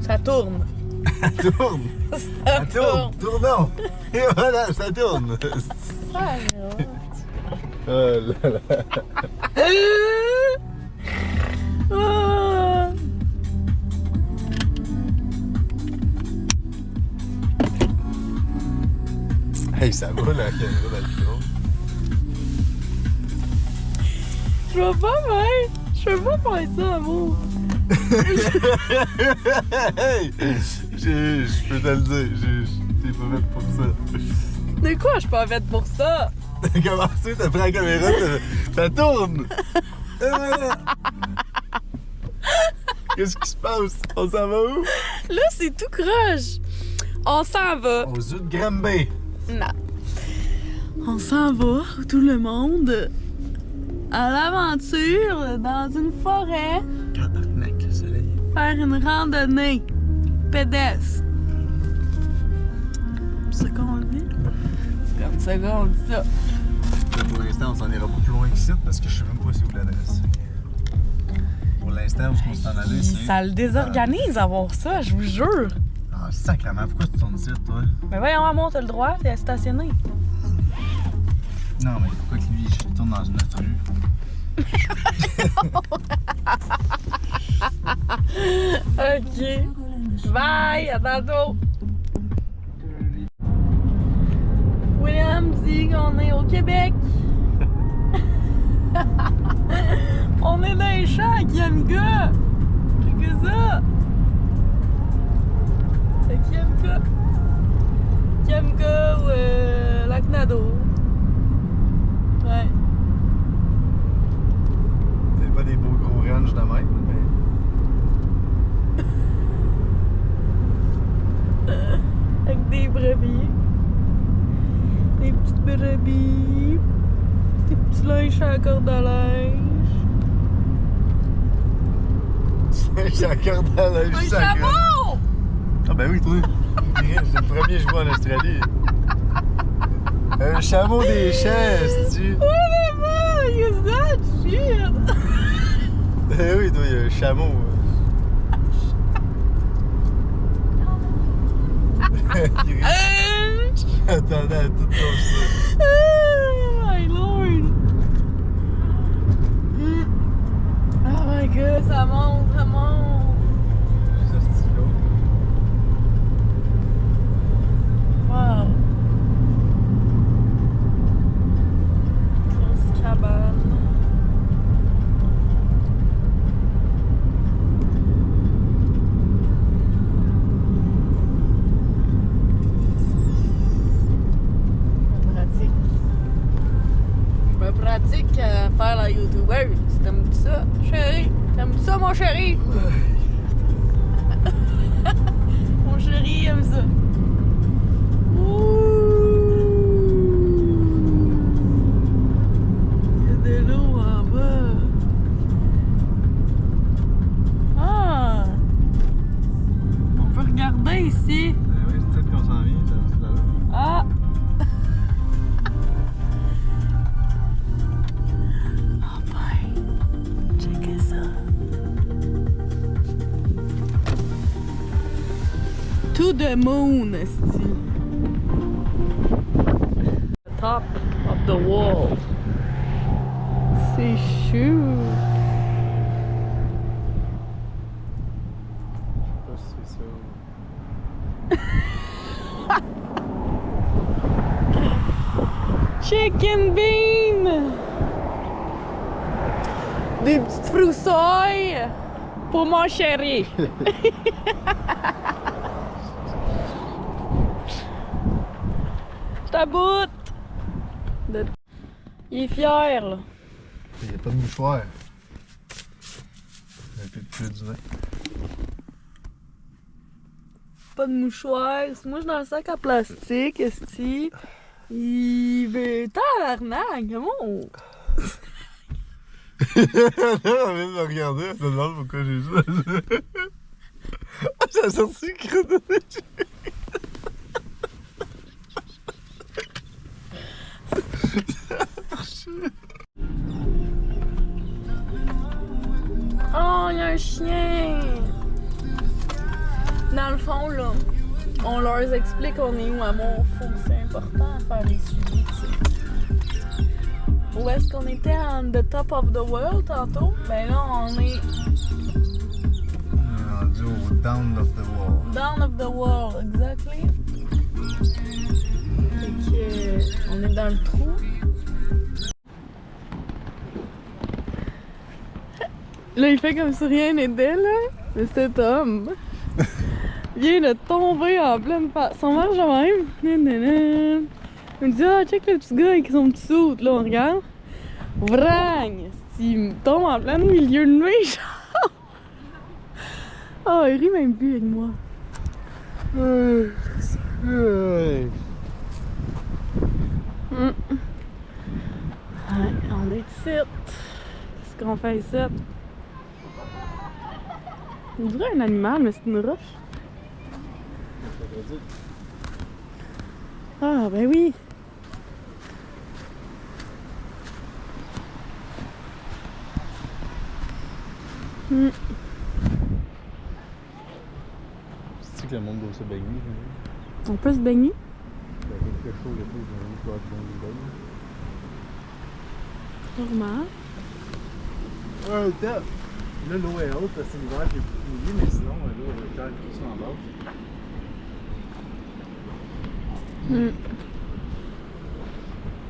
Ça tourne. Elle tourne. Elle tourne. Tournons. Et voilà, ça tourne. Ah, Oh là là. ah. Hey, ça va la caméra dans le micro. Je veux pas faire. Je veux pas faire ça, amour. Hey! Je peux te le dire, t'es pas faite pour ça. De quoi je suis pas faite pour ça? T'as commencé, t'as pris la caméra, ça tourne! Et voilà! Qu'est-ce qui se passe? On s'en va où? Là, c'est tout croche. On s'en va. Au zoo de Granby. Non. On s'en va, tout le monde, à l'aventure dans une forêt, Tabarnak, le soleil. faire une randonnée pédestre. C'est ça qu'on dit? C'est comme ça qu'on dit ça. Là, pour l'instant, on s'en ira pas plus loin qu'ici parce que je sais même pas c'est où l'adresse. Pour l'instant, où on s'en allait, c'est... Ça le désorganise avoir ça, je vous jure. Ah, sacrément, pourquoi tu tournes ici, toi? Mais voyons, amour, t'as le droit, t'es stationné. Non, mais pourquoi que lui, il tourne dans une autre rue? Ok. Bye, à tantôt. William dit qu'on est au Québec. On est dans les champs à Kiamka. C'est que ça. C'est Kiamka. Kiamka ou Lac-Nado. Ouais. C'est pas des beaux gros ranges de même, mais... Avec des brebis. Des petites brebis. Des petits linges à la corde à linge. J'ai encore dans la Un chameau! Ah ben oui, toi. C'est le premier joueur en Australie. Un chameau des champs, tu. What the fuck is that shit? Eh oui, toi, il y a un chameau. J'attendais à tout comme ça. Oh my lord! Oh my god, ça monte, ça monte! Ce stylo. Wow! Grosse cabane. Je me pratique à faire la YouTuber. T'aimes ça, chérie? T'aimes ça, mon chéri? Mon chéri aime ça. Il y a de l'eau en bas. Ah! On peut regarder ici. Eh oui, c'est peut-être qu'on s'en vient, ça là. Ah! Oh ben, checkez ça. To the moon, esti. The top of the wall. C'est chou. Je sais pas si c'est ça. Chicken bean! Des petites froussailles pour mon chéri. Je t'aboute! Il est fier, là. Il n'y a pas de mouchoir. Il y a plus de plus du nez. Pas de mouchoir. Moi, je suis dans le sac en plastique, esti. Il veut tabarnak, comment? Non, même me regarder, elle se demande pourquoi j'ai ça. Ça a sorti chronologique. Oh, il y a un chien! Dans le fond, là, on leur explique on est où à Montfort. C'est important à faire les suivis, tu sais. Où est-ce qu'on était on the top of the world tantôt? Ben là, on est... On est rendu au down of the wall. Down of the world, exactly. Fait que, on est dans le trou. Là, il fait comme si rien n'était, là. Mais cet homme vient de tomber en pleine face. Son marche de même. Nanana. Il me dit, ah, check le petit gars avec son petit soute. Là, on regarde. Vragne! Il tombe en plein milieu de nuit, genre. Oh, il rit même plus avec moi. Ouais, on est ici. Qu'est-ce qu'on fait ici? On dirait un animal, mais c'est une roche. Ah, ben oui. C'est que le monde doit se baigner. On peut se baigner? Il y a quelque chose de plus, il doit être Normal. Ouais, top! Là, l'eau est haute, c'est l'hiver qui est plus mouillé, mais sinon, là, le cœur est tout en bas.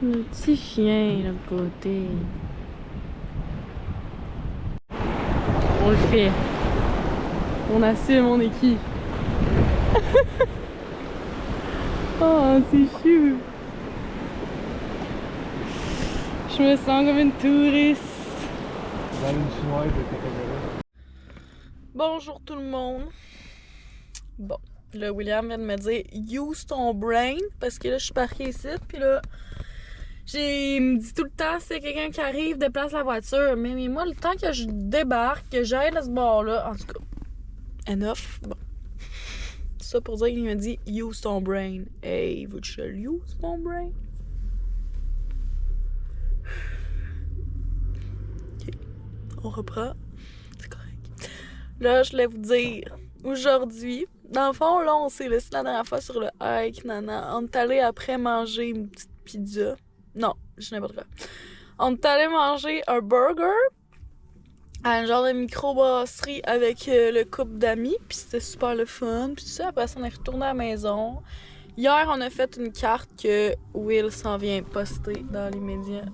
Le petit chien, là, de côté. On le fait. On assume, on est qui? Oh, c'est chou! Je me sens comme une touriste. Dans une chinoise de Coca-Cola. Bonjour tout le monde. Bon, là, William vient de me dire use ton brain parce que là, je suis parquée ici, puis là, il me dit tout le temps c'est quelqu'un qui arrive, déplace la voiture. Mais moi, le temps que je débarque, que j'aille à ce bord-là, en tout cas, enough. Bon. Ça pour dire qu'il m'a dit use ton brain. Hey, veux que je use mon brain? Ok, on reprend. C'est correct. Là, je voulais vous dire, aujourd'hui, dans le fond, là, on s'est laissé la dernière fois sur le hike, nana. On est allé après manger une petite pizza. Non, je n'ai pas de quoi. On est allé manger un burger à un genre de microbrasserie avec le couple d'amis, puis c'était super le fun, puis tout ça. Après ça, on est retourné à la maison. Hier, on a fait une carte que Will s'en vient poster dans les médias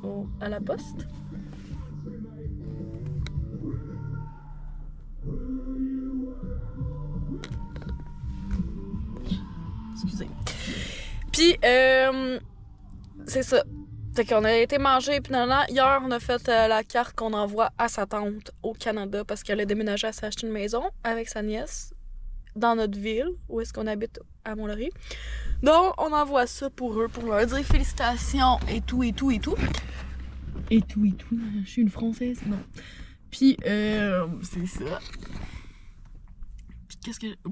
à la poste. Excusez. Puis, c'est ça. Fait qu'on a été manger, puis hier, on a fait la carte qu'on envoie à sa tante au Canada parce qu'elle a déménagé à s'acheter une maison avec sa nièce dans notre ville, où est-ce qu'on habite à Mont-Laurier. Donc, on envoie ça pour eux, pour leur dire félicitations et tout, et tout, et tout. Et tout, et tout. Je suis une Française, non. Puis, c'est ça.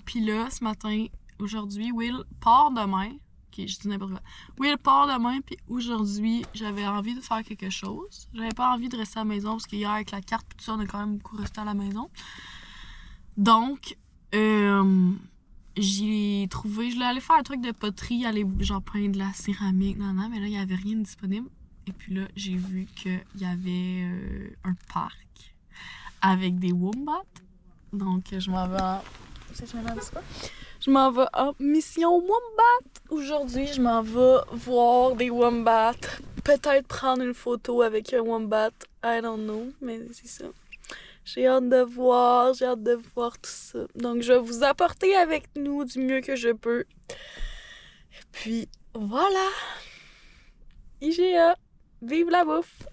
Puis là, ce matin, aujourd'hui, Will part demain. Ok, je dis n'importe quoi. Will part demain, puis aujourd'hui, j'avais envie de faire quelque chose. J'avais pas envie de rester à la maison, parce qu'hier, avec la carte et tout ça, on a quand même beaucoup resté à la maison. Donc, j'ai trouvé... Je voulais aller faire un truc de poterie, aller genre peindre de la céramique, mais là, il y avait rien de disponible. Et puis là, j'ai vu qu'il y avait un parc avec des wombats. Donc, je m'en vais en... Je m'en vais en mission wombat. Aujourd'hui, je m'en vais voir des wombats. Peut-être prendre une photo avec un wombat. I don't know, mais c'est ça. J'ai hâte de voir tout ça. Donc, je vais vous apporter avec nous du mieux que je peux. Et puis, voilà. IGA. Vive la bouffe.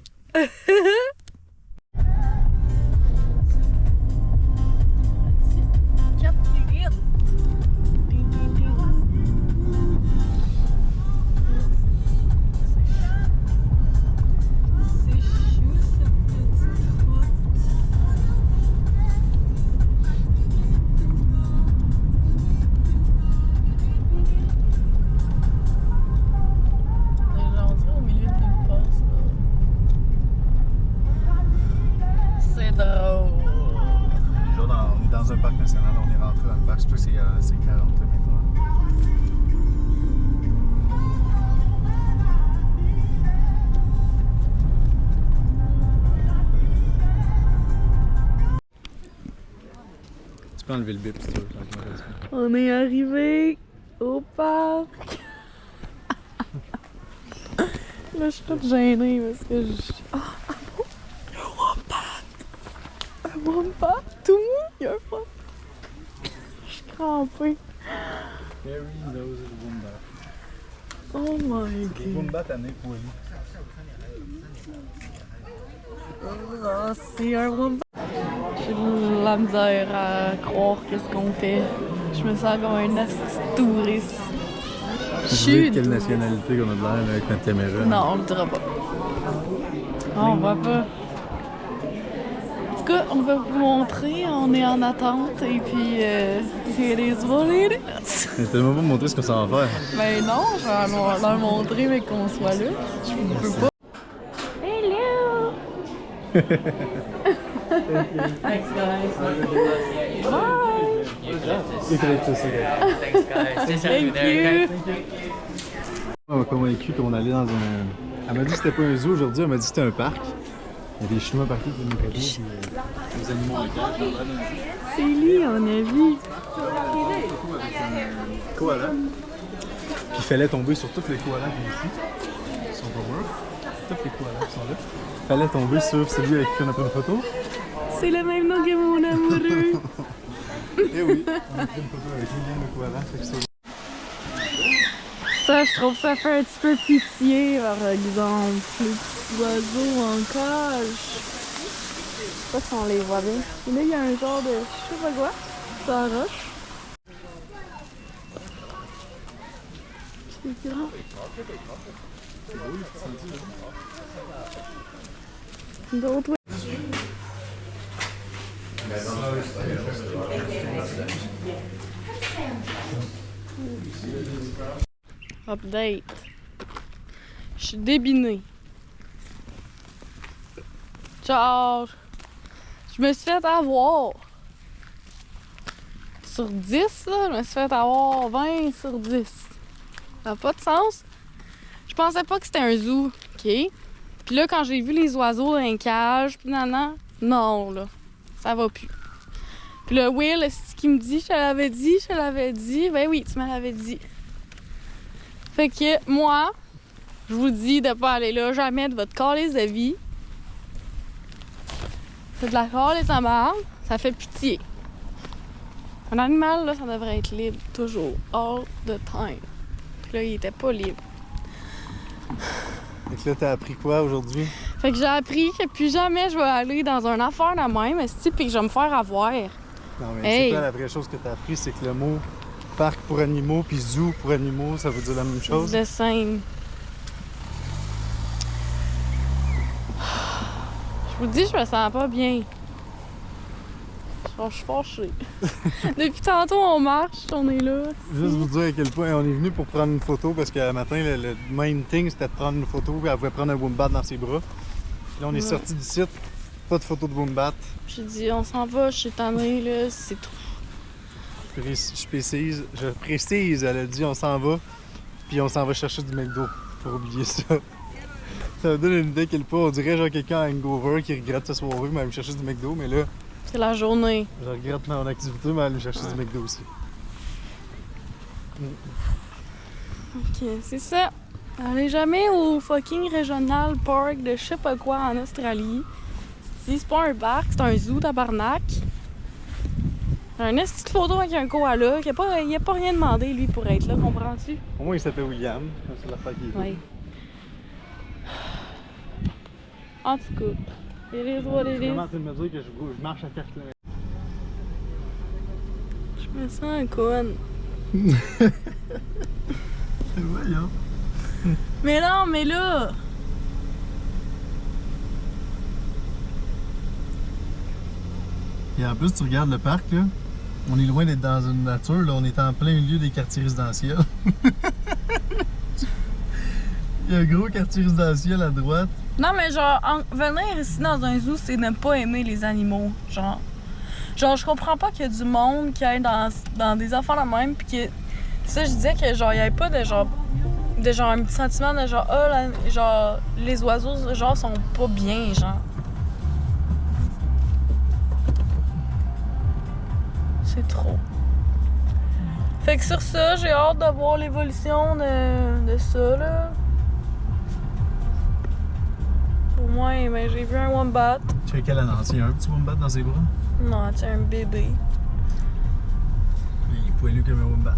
dans un parc national, on est rentré dans le parc, surtout c'est 40 km/h. Tu peux enlever le bip si tu veux. On est arrivé au parc. Là, je suis toute gênée parce que je... Ah, un wombat! Un wombat! Tout mou, il y a un wombat. Je suis crampée. Very nose wombat. Oh my Des god. wombats à nez poilu. Ah, c'est un wombat. J'ai de la misère à croire qu'est-ce qu'on fait. Je me sens comme un asti touriste. Je suis Quelle nationalité qu'on a de l'air là, avec notre caméra? Non, on le dira pas. On voit pas. En tout cas, on va vous montrer. On est en attente et puis c'est les volets. Mais tellement pas montrer ce qu'on s'en va faire. Ben non, je vais leur montrer mais qu'on soit là. Je peux pas. Hello! Thanks guys. Bye! Thanks, guys. Thank you! On m'a convaincu qu'on allait dans un... Elle m'a dit que c'était pas un zoo aujourd'hui, elle m'a dit que c'était un parc. Il y a des Chinois partout qui nous prennent des animaux en cage. C'est lui, on a vu. Koala. Puis il fallait tomber sur tous les koalas qui sont ici. Ils sont pas morts. Tous les koalas qui sont là. Il fallait tomber sur celui avec qui on a pris une photo. C'est le même nom que mon amoureux. Eh oui, on a pris une photo avec William le koala. Fait que c'est... Ça, je trouve ça fait un petit peu pitié, par exemple. Les petits oiseaux en cage. Je sais pas si on les voit bien. Et là, il y a un genre de... je sais pas quoi. C'est en roche. C'est grand. D'autres, update. Je suis débinée. Ciao. Je me suis fait avoir. Sur 10, là, je me suis fait avoir 20 sur 10. Ça n'a pas de sens. Je pensais pas que c'était un zoo, OK? Puis là, quand j'ai vu les oiseaux dans une cage, puis non, là, ça va plus. Puis le Will, c'est ce qu'il me dit, je te l'avais dit. Ben oui, tu me l'avais dit. Fait que moi, je vous dis de pas aller là jamais de votre calice de vie. C'est de la calice en marde, ça fait pitié. Un animal, là, ça devrait être libre, toujours, all the time. Puis là, il était pas libre. Fait que là, t'as appris quoi aujourd'hui? Fait que j'ai appris que plus jamais je vais aller dans une affaire de même, puis que je vais me faire avoir. Non, mais Hey. c'est quoi la vraie chose que t'as appris? C'est que le mot parc pour animaux puis zoo pour animaux, ça veut dire la même chose? De scène. Je vous dis, je me sens pas bien. Je suis fâchée. Depuis tantôt, on marche, on est là. Juste vous dire à quel point on est venu pour prendre une photo parce qu'à matin, le main thing c'était de prendre une photo puis elle voulait prendre un wombat dans ses bras. Puis là, on est sorti du site, pas de photo de wombat. J'ai dit, on s'en va, je suis tannée, là, c'est tout. Je précise, elle a dit on s'en va, puis on s'en va chercher du McDo pour oublier ça. Ça me donne une idée à quel point on dirait genre quelqu'un à hangover qui regrette sa soirée, mais aller me chercher du McDo, mais là, C'est la journée. je regrette mon activité, mais aller me chercher du McDo aussi. Ok, c'est ça. Allez jamais au fucking Regional Park de je sais pas quoi en Australie. C'est pas un parc, c'est un zoo tabarnak. Un esti de photo avec un koala, il a pas rien demandé lui pour être là, comprends-tu? Au moins il s'appelle William, c'est l'affaire qui est Oui. En tout cas, it is what it C'est is. vraiment en train de me dire que je marche à 4 km. Je me sens un conne. Voyons. Mais non, mais là! Et en plus, tu regardes le parc, là. On est loin d'être dans une nature, là. On est en plein milieu des quartiers résidentiels. Il y a un gros quartier résidentiel à droite. Non, mais genre, venir ici dans un zoo, c'est ne pas aimer les animaux. Genre, Genre, je comprends pas qu'il y a du monde qui aille dans des affaires de même, pis que. Ça, je disais que, genre, il y avait pas de genre un petit sentiment de genre, genre, les oiseaux, genre, sont pas bien, genre. C'est trop. Fait que sur ça, j'ai hâte de voir l'évolution de ça, là. Au moins, ben, j'ai vu un wombat. Tu sais quel annoncé? Il y a un petit wombat dans ses bras? Non, c'est un bébé. Il est poilu comme un wombat.